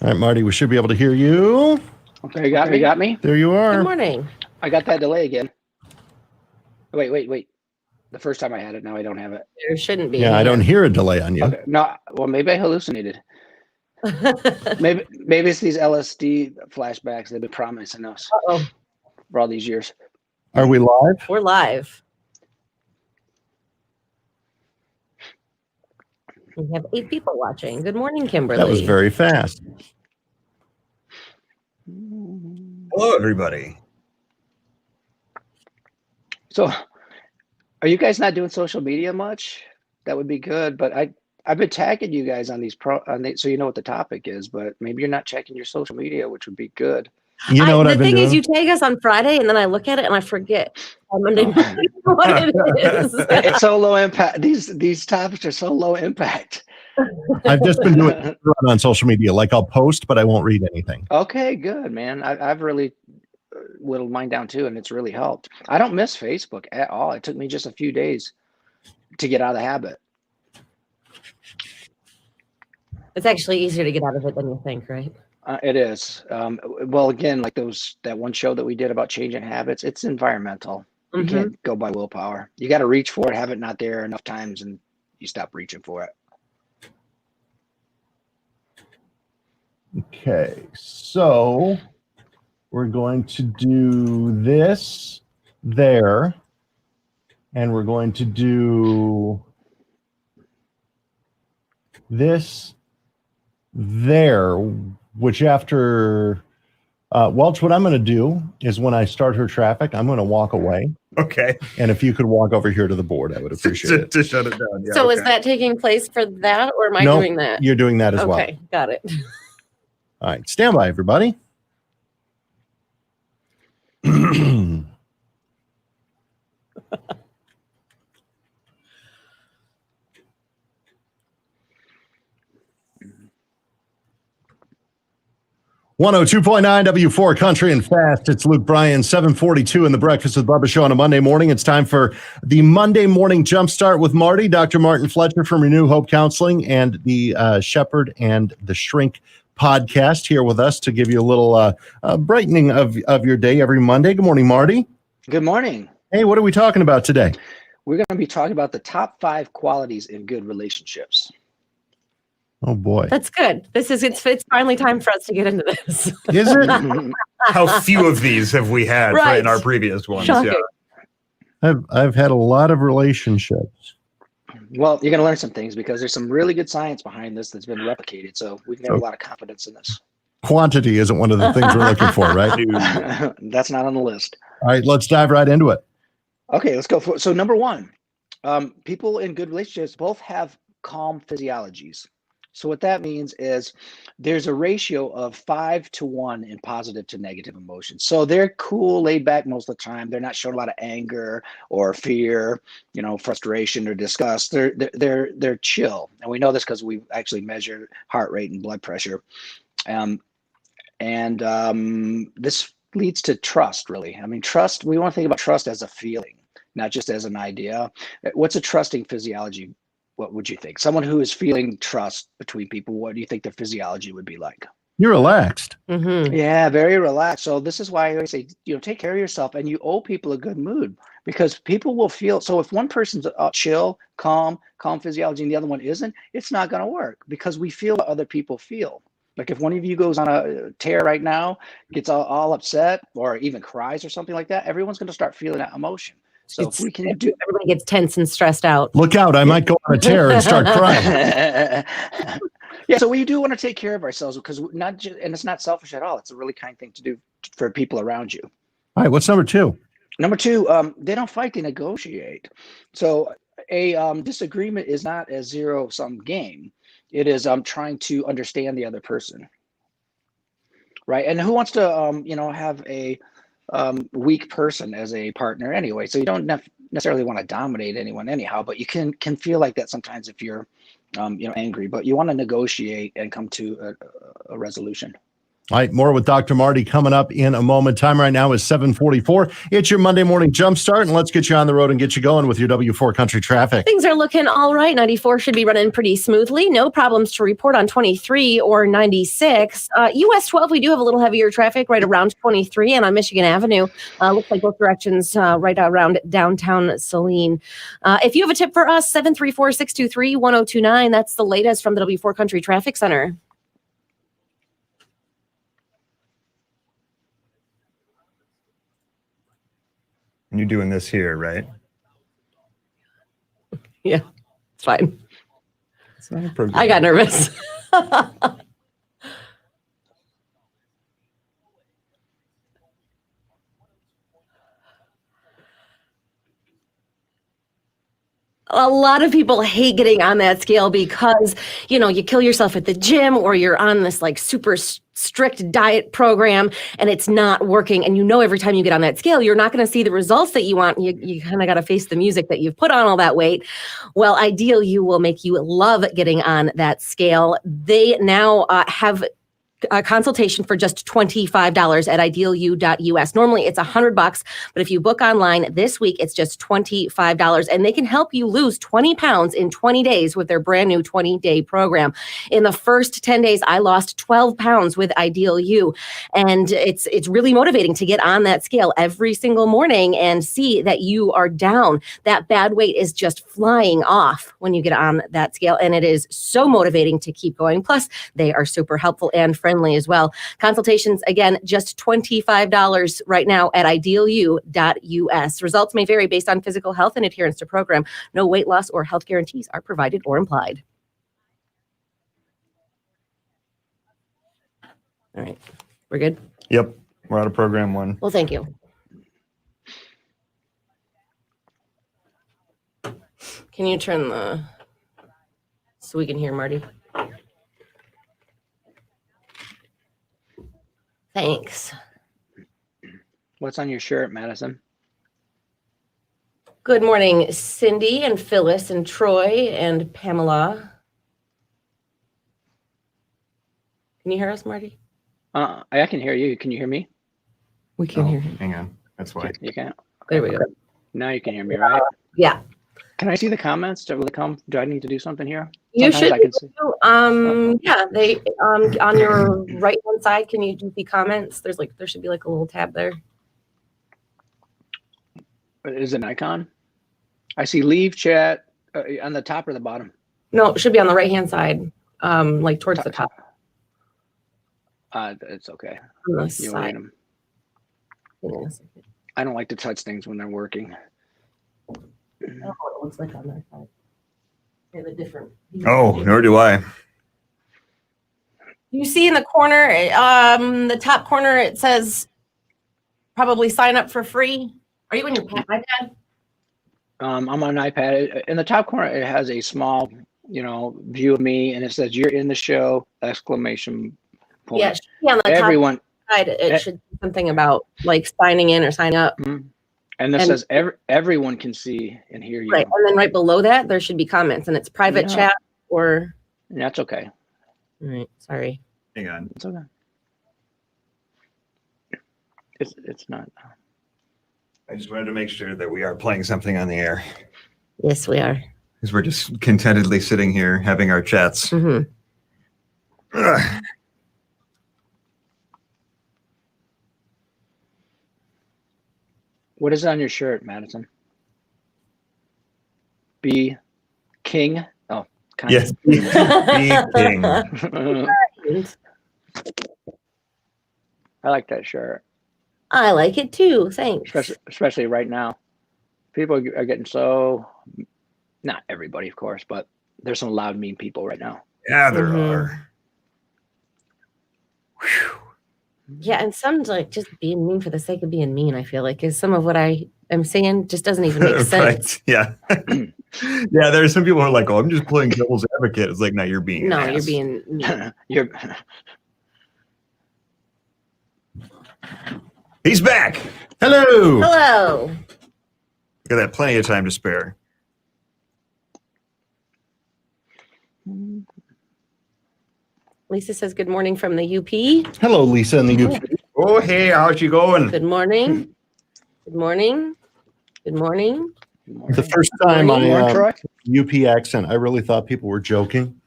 All right, Marty, we should be able to hear you. Okay, you got me? There you are. Good morning. I got that delay again. Wait. The first time I had it, now I don't have it. There shouldn't be. Yeah, I don't hear a delay on you. Okay, no, well, maybe I hallucinated. Maybe it's these LSD flashbacks they've been promising us for all these years. Are we live? We're live. We have 8 people watching. Good morning, Kimberly. That was very fast. Hello, everybody. So, are you guys not doing social media much? That would be good. But I've been tagging you guys on these so you know what the topic is. But maybe you're not checking your social media, which would be good. You know what I've been doing? The thing is, you tag us on Friday, and then I look at it and I forget on Monday what it is. It's so low impact. These topics are so low impact. I've just been doing it on social media. Like I'll post, but I won't read anything. Okay, good, man. I've really whittled mine down too, and it's really helped. I don't miss Facebook at all. It took me just a few days to get out of the habit. It's actually easier to get out of it than you think, right? It is. Well, again, like that one show that we did about changing habits, it's environmental. You can't go by willpower. You got to reach for it, have it not there enough times, and you stop reaching for it. Okay, so we're going to do this there, and we're going to do this there, which after Welch, what I'm going to do is when I start her traffic, I'm going to walk away. Okay. And if you could walk over here to the board, I would appreciate it. To shut it down. Yeah, so is that taking place for that, or am I doing that? You're doing that as well. Okay, got it. All right, stand by, everybody. 102.9 W4 Country and Fast. It's Luke Bryan, 742 in the Breakfast with Bubba show on a Monday morning. It's time for the Monday Morning Jumpstart with Marty, Dr. Martin Fletcher from Renew Hope Counseling, and the Shepherd and the Shrink podcast here with us to give you a little brightening of your day every Monday. Good morning, Marty. Good morning. Hey, what are we talking about today? We're going to be talking about the top 5 qualities in good relationships. Oh boy, that's good. It's finally time for us to get into this. Is it? How few of these have we had in our previous ones? Shocking. Yeah, I've had a lot of relationships. Well, you're going to learn some things because there's some really good science behind this that's been replicated. So we can have a lot of confidence in this. Quantity isn't one of the things we're looking for, right? That's not on the list. All right, let's dive right into it. Okay, let's go. So number 1, people in good relationships both have calm physiologies. So what that means is there's a ratio of 5-to-1 in positive to negative emotions. So they're cool, laid back most of the time. They're not showing a lot of anger or fear, frustration or disgust. They're chill, and we know this because we actually measure heart rate and blood pressure. This leads to trust, really. I mean, trust. We want to think about trust as a feeling, not just as an idea. What's a trusting physiology? What would you think? Someone who is feeling trust between people, what do you think their physiology would be like? You're relaxed. Mm-hmm. Yeah, very relaxed. So this is why I always say, take care of yourself, and you owe people a good mood because people will feel. So if one person's chill, calm physiology, and the other one isn't, it's not going to work because we feel what other people feel. Like if one of you goes on a tear right now, gets all upset or even cries or something like that, everyone's going to start feeling that emotion. So if we can everybody gets tense and stressed out. Look out, I might go on a tear and start crying. Yeah, so we do want to take care of ourselves because and it's not selfish at all. It's a really kind thing to do for people around you. All right, what's number 2? Number 2, they don't fight, they negotiate. So a disagreement is not a zero-sum game. It is trying to understand the other person, right? And who wants to have a weak person as a partner anyway? So you don't necessarily want to dominate anyone anyhow, but you can feel like that sometimes if you're angry, but you want to negotiate and come to a resolution. All right, more with Dr. Marty coming up in a moment. Time right now is 7:44. It's your Monday morning jumpstart, and let's get you on the road and get you going with your W4 Country traffic. Things are looking all right. 94 should be running pretty smoothly. No problems to report on 23 or 96. US 12, we do have a little heavier traffic right around 23 and on Michigan Avenue. Looks like both directions right around downtown Saline. If you have a tip for us, 734-623-1029. That's the latest from the W4 Country Traffic Center. You're doing this here, right? Yeah, it's fine. It's not a program. I got nervous. A lot of people hate getting on that scale because, you kill yourself at the gym or you're on this like super strict diet program and it's not working. And every time you get on that scale, you're not going to see the results that you want. You kind of got to face the music that you've put on all that weight. Well, Ideal You will make you love getting on that scale. They now have a consultation for just $25 at idealu.us. Normally it's $100, but if you book online this week, it's just $25, and they can help you lose 20 pounds in 20 days with their brand new 20-day program. In the first 10 days, I lost 12 pounds with Ideal You, and it's really motivating to get on that scale every single morning and see that you are down. That bad weight is just flying off when you get on that scale, and it is so motivating to keep going. Plus, they are super helpful and friendly as well. Consultations, again, just $25 right now at idealu.us. Results may vary based on physical health and adherence to program. No weight loss or health guarantees are provided or implied. All right. We're good? Yep. We're out of program 1. Well, thank you. Can you turn so we can hear Marty? Thanks. What's on your shirt, Madison? Good morning, Cindy and Phyllis and Troy and Pamela. Can you hear us, Marty? I can hear you. Can you hear me? We can hear you. Hang on. That's why. You can't. There we go. Now you can hear me, right? Yeah. Can I see the comments? Do I need to do something here? You Sometimes should. I can see. Yeah. They on your right hand side. Can you do the comments? There should be like a little tab there. Is it an icon? I see leave chat on the top or the bottom. No, it should be on the right hand side, like towards the top. It's okay. On the You side. wait 'em. I don't like to touch things when they're working. Oh, it looks like on their side. They have a different. Oh, nor do I. You see in the corner, the top corner, it says probably sign up for free. Are you on your iPad? I'm on an iPad. In the top corner, it has a small, view of me, and it says "You're in the show!" exclamation point. Yeah, on the Everyone, top side, it should be something about like signing in or sign up. mm-hmm. And this says everyone can see and hear you. Right, and then right below that, there should be comments, and it's private chat or. That's okay. All right, sorry. Hang on. It's okay. It's not. I just wanted to make sure that we are playing something on the air. Yes, we are. Because we're just contentedly sitting here having our chats. Mm-hmm. What is on your shirt, Madison? Be king. Oh, kind Yes. Be king. I like that shirt. I like it too. Thanks. Especially right now. People are getting so, not everybody, of course, but there's some loud, mean people right now. Yeah, there are. Whew. Yeah, and some like just being mean for the sake of being mean, I feel like, is some of what I am saying just doesn't even make sense. Right. Yeah. Yeah, there are some people who are like, oh, I'm just playing devil's advocate. It's like, no, you're being an you're ass. being mean. He's back. Hello. Hello. Got that plenty of time to spare. Lisa says good morning from the UP. Hello, Lisa in the UK. Oh, hey, how's you going? Good morning. Good morning. Good morning. The first time Good morning, I Troy. UP accent, I really thought people were joking.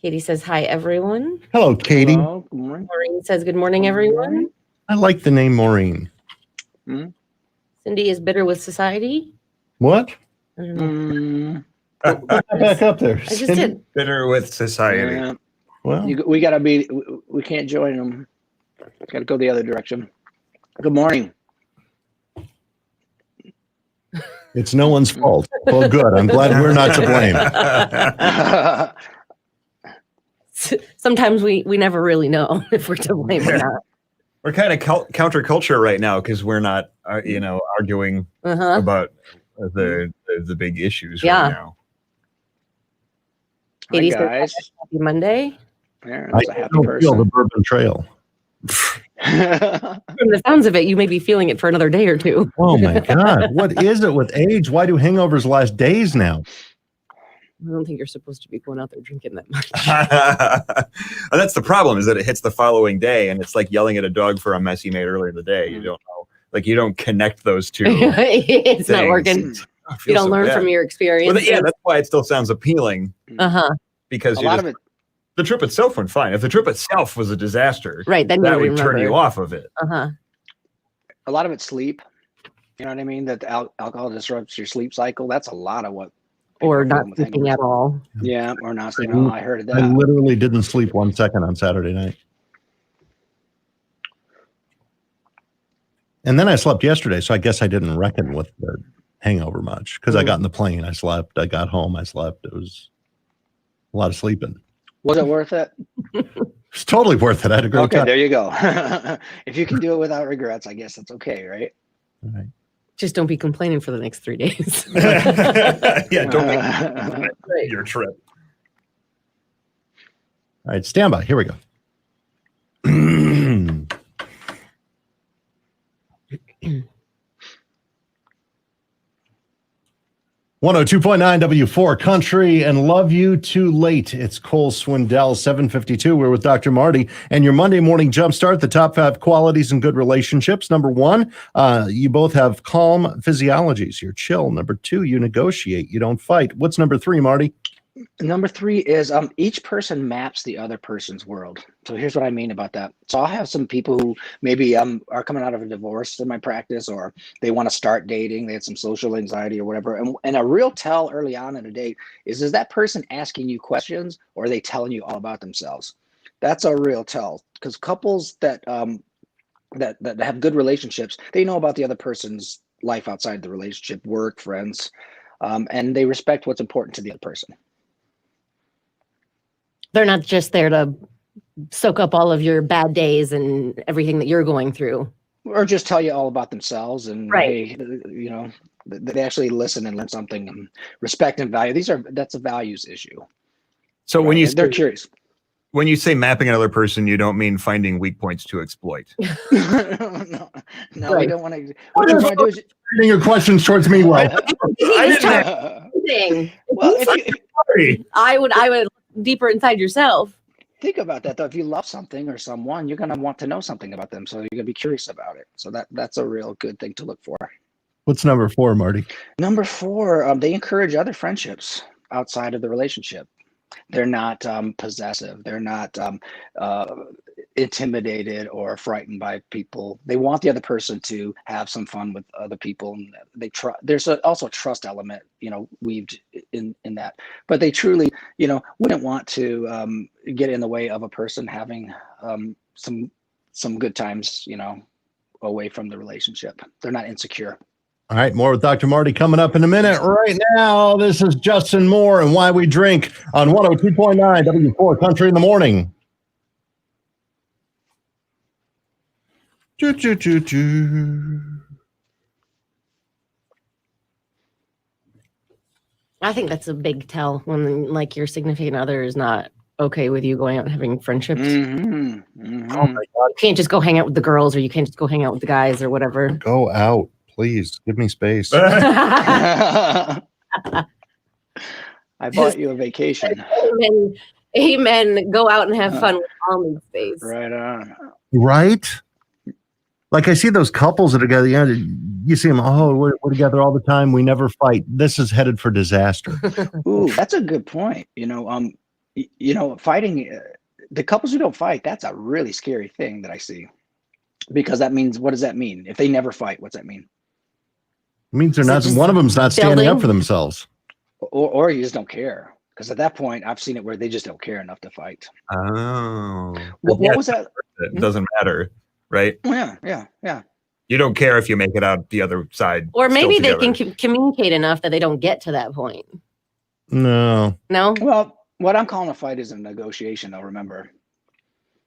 Katie says hi, everyone. Hello, Katie. Hello, good morning. Maureen says good morning, everyone. I like the name Maureen. Cindy is bitter with society. What? I don't know. Put that back up there. I just did. Bitter with society. Yeah. Well, We gotta be. We can't join them. Got to go the other direction. Good morning. it's no one's fault. Well, good. I'm glad we're not to blame. Sometimes we never really know if we're to blame or not. We're kind of counterculture right now because we're not, arguing about the big issues right now. Hi, Katie says guys. happy Monday. Yeah, I that's a happy don't feel the person. Bourbon Trail. From the sounds of it, you may be feeling it for another day or two. Oh my God. What is it with age? Why do hangovers last days now? I don't think you're supposed to be going out there drinking that much. And that's the problem, is that it hits the following day, and it's like yelling at a dog for a mess he made earlier in the day. You don't know, like you don't connect those two. It's not things. working. I feel You don't so learn bad. from your experience. Well, yeah, that's why it still sounds appealing, because A you lot just, of it. the trip itself went fine. If the trip itself was a disaster, Right, then that you would turn remember. you off of it. A lot of it's sleep. You know what I mean? That the alcohol disrupts your sleep cycle. That's a lot of what. Or people are not feeling with sleeping hangovers. at all. Yeah, or not sleeping. Oh, I heard of I that. literally didn't sleep 1 second on Saturday night. And then I slept yesterday, so I guess I didn't reckon with the hangover much because I got in the plane, I slept, I got home, I slept. It was a lot of sleeping. Was it worth it? It's totally worth it. I had a great Okay, time. there you go. If you can do it without regrets, I guess that's okay, right? All right. Just don't be complaining for the next 3 days. Yeah, don't make Right. your trip. All right, stand by. Here we go. 102.9 W4 Country and Love You Too Late. It's Cole Swindell, 752. We're with Dr. Marty and your Monday morning jumpstart, the top 5 qualities in good relationships. Number 1, you both have calm physiologies. You're chill. Number 2, you negotiate. You don't fight. What's number 3, Marty? Number 3 is each person maps the other person's world. So here's what I mean about that. So I'll have some people who maybe are coming out of a divorce in my practice, or they want to start dating. They had some social anxiety or whatever. And a real tell early on in a date is that person asking you questions, or are they telling you all about themselves? That's a real tell, because couples that have good relationships, they know about the other person's life outside the relationship, work, friends, and they respect what's important to the other person. They're not just there to soak up all of your bad days and everything that you're going through. Or just tell you all about themselves, and Right. hey, they actually listen and learn something, and respect and value. That's a values issue. So Right? when you They're curious. when you say mapping another person, you don't mean finding weak points to exploit. no, we Right. don't want to. What you want to do is. Reading your questions towards me, well. He's talking. Well, if I would look deeper inside yourself. think about that though, if you love something or someone, you're gonna want to know something about them, so you're gonna be curious about it. So that's a real good thing to look for. What's number 4, Marty? Number 4, they encourage other friendships outside of the relationship. They're not possessive. They're not intimidated or frightened by people. They want the other person to have some fun with other people. And there's also a trust element, weaved in that. But they truly, wouldn't want to get in the way of a person having some good times, away from the relationship. They're not insecure. All right, more with Dr. Marty coming up in a minute. Right now, this is Justin Moore and Why We Drink on 102.9 W4 Country in the Morning. Choo, choo, choo, choo. I think that's a big tell when like your significant other is not okay with you going out and having friendships. Mm-hmm. Mm-hmm. Oh my God, You can't just go hang out with the girls, or you can't just go hang out with the guys or whatever. go out, please. Give me space. I bought you a vacation. Amen. Amen. Go out and have fun with Almond's face. Right on. Right? Like I see those couples that are together. You see them. Oh, we're together all the time. We never fight. This is headed for disaster. Ooh, that's a good point. Fighting, the couples who don't fight, that's a really scary thing that I see. Because that means, what does that mean? If they never fight, what's that mean? It means they're So not. just One of them's not standing building? up for themselves. Or you just don't care. Because at that point, I've seen it where they just don't care enough to fight. Oh. What was that? It doesn't matter, right? Yeah. You don't care if you make it out the other side. Or still maybe they together. can communicate enough that they don't get to that point. No. No? Well, what I'm calling a fight is a negotiation, though, remember.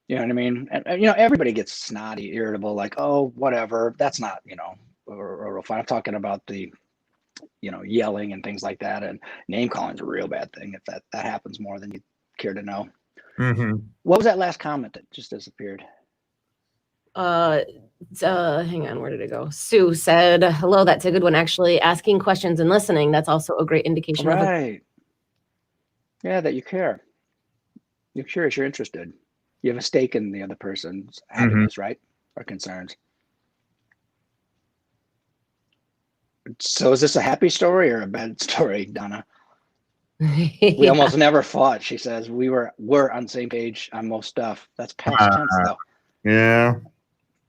You know what I mean? And everybody gets snotty, irritable, like, oh, whatever. That's not, a real fight. I'm talking about the, yelling and things like that. And name calling is a real bad thing if that happens more than you care to know. Mm-hmm. What was that last comment that just disappeared? Hang on, where did it go? Sue said, hello, that's a good one. Actually, asking questions and listening, that's also a great indication of Right. Yeah, that you care. You're curious, you're interested. You have a stake in the other person's happiness, right? Or concerns. So is this a happy story or a bad story, Donna? We almost never fought, she says. We're on the same page on most stuff. That's past tense, though. Yeah.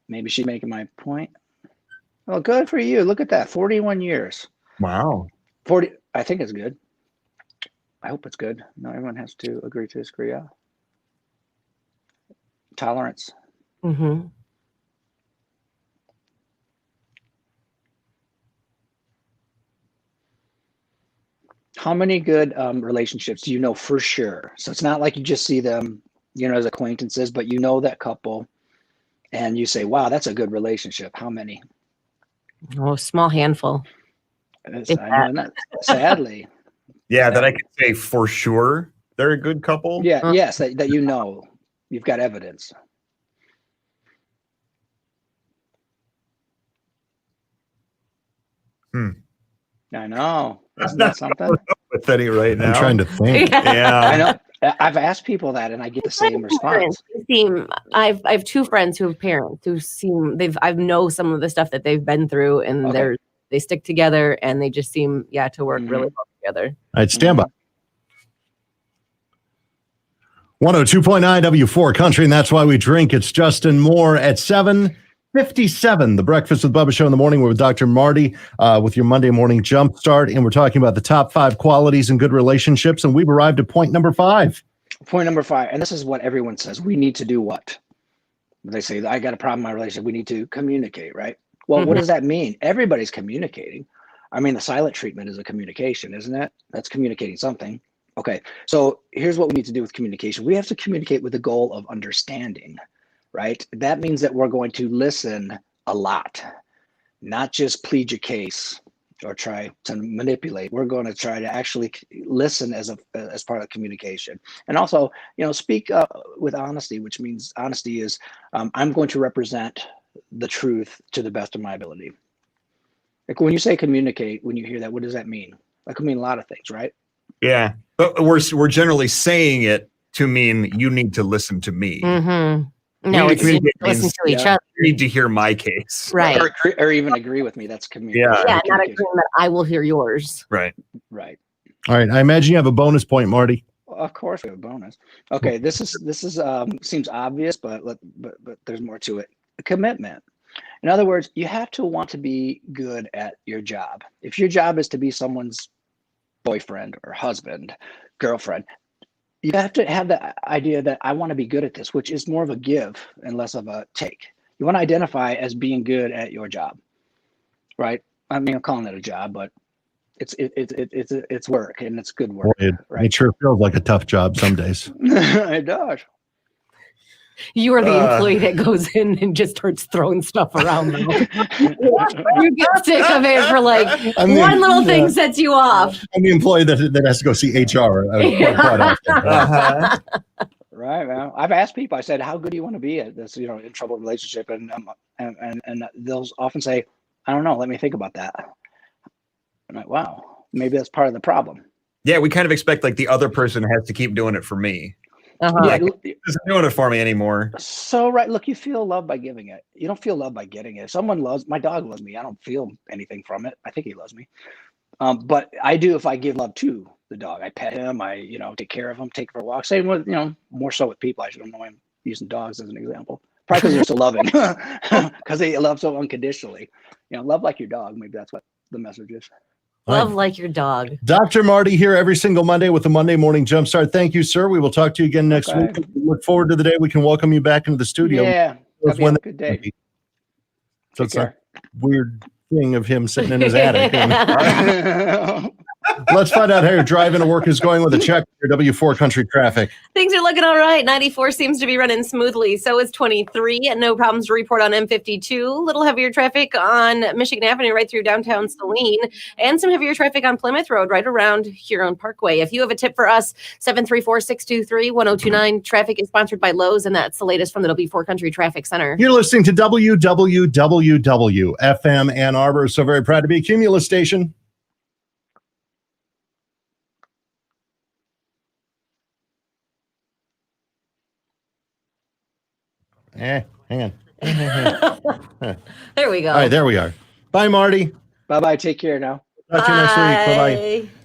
Maybe she's making my point. Well, good for you. Look at that. 41 years. Wow. 40. I think it's good. I hope it's good. Not everyone has to agree to disagree. Yeah. Tolerance. Mm-hmm. How many good relationships do you know for sure? So it's not like you just see them, as acquaintances, but you know that couple and you say, wow, that's a good relationship. How many? Oh, small handful. Sadly. Yeah, that I can say for sure they're a good couple. Yeah, yes, that you've got evidence. I know. Isn't that something? With any right now. I'm trying to think. Yeah. I know. I've asked people that and I get the same response. I have two friends who have parents who I know some of the stuff that they've been through, and they stick together and they just seem to work really well together. All right, stand by. 102.9 W4 Country, and that's why we drink. It's Justin Moore at 7:57. The Breakfast with Bubba show in the morning. We're with Dr. Marty with your Monday morning jump start, and we're talking about the top 5 qualities in good relationships, and we've arrived at point number 5. Point number 5, and this is what everyone says. We need to do what? They say, I got a problem in my relationship. We need to communicate, right? Well, what does that mean? Everybody's communicating. I mean, the silent treatment is a communication, isn't it? That's communicating something. Okay, so here's what we need to do with communication. We have to communicate with the goal of understanding, right? That means that we're going to listen a lot, not just plead your case or try to manipulate. We're going to try to actually listen as part of communication. And also, speak with honesty, which means honesty is I'm going to represent the truth to the best of my ability. Like when you say communicate, when you hear that, what does that mean? That could mean a lot of things, right? Yeah. But we're generally saying it to mean you need to listen to me. Mm-hmm. No, it's listen to each other. You need to hear my case. Right. Or even agree with me. That's communication. Yeah, not agreeing that I will hear yours. Right. Right. All right, I imagine you have a bonus point, Marty. Well, of course we have a bonus. Okay, this is seems obvious, but there's more to it. A commitment. In other words, you have to want to be good at your job. If your job is to be someone's boyfriend or husband, girlfriend, you have to have the idea that I want to be good at this, which is more of a give and less of a take. You want to identify as being good at your job, right? I mean, I'm calling it a job, but it's work and it's good work. Boy, right? It sure feels like a tough job some days. It does. You are the employee that goes in and just starts throwing stuff around. You get sick of it for one little thing sets you off. I'm the employee that has to go see HR. Quite often. Right, man. I've asked people. I said, "How good do you want to be at this? In trouble relationship?" And they'll often say, "I don't know. Let me think about that." I'm like, "Wow, maybe that's part of the problem." Yeah, we kind of expect like the other person has to keep doing it for me. Uh-huh. Yeah, Like, it isn't doing it for me anymore. so right. Look, you feel love by giving it. You don't feel love by getting it. If someone loves my dog loves me, I don't feel anything from it. I think he loves me. But I do if I give love to the dog. I pet him. I take care of him, take him for a walk. Same with more so with people. I don't know why I'm using dogs as an example. Probably because they're so loving, because they love so unconditionally. Love like your dog. Maybe that's what the message is. Love like your dog. Dr. Marty here every single Monday with the Monday Morning Jumpstart. Thank you, sir. We will talk to you again next Okay. week. We look forward to the day we can welcome you back into the studio. Yeah, When have a that good day. So Take it's a care. weird thing of him sitting in his attic. Things Let's find out how your drive into work is going with a check for your W4 country traffic. Things are looking all right. 94 seems to be running smoothly. So is 23. And no problems to report on M52. Little heavier traffic on Michigan Avenue right through downtown Saline. And some heavier traffic on Plymouth Road right around Huron Parkway. If you have a tip for us, 734-623-1029. Traffic is sponsored by Lowe's, and that's the latest from the W4 Country Traffic Center. You're listening to WWWW FM Ann Arbor. So very proud to be a Cumulus station. Hang on. There we go. All right, there we are. Bye, Marty. Bye-bye. Take care now. Talk to you next week. Bye-bye. Bye.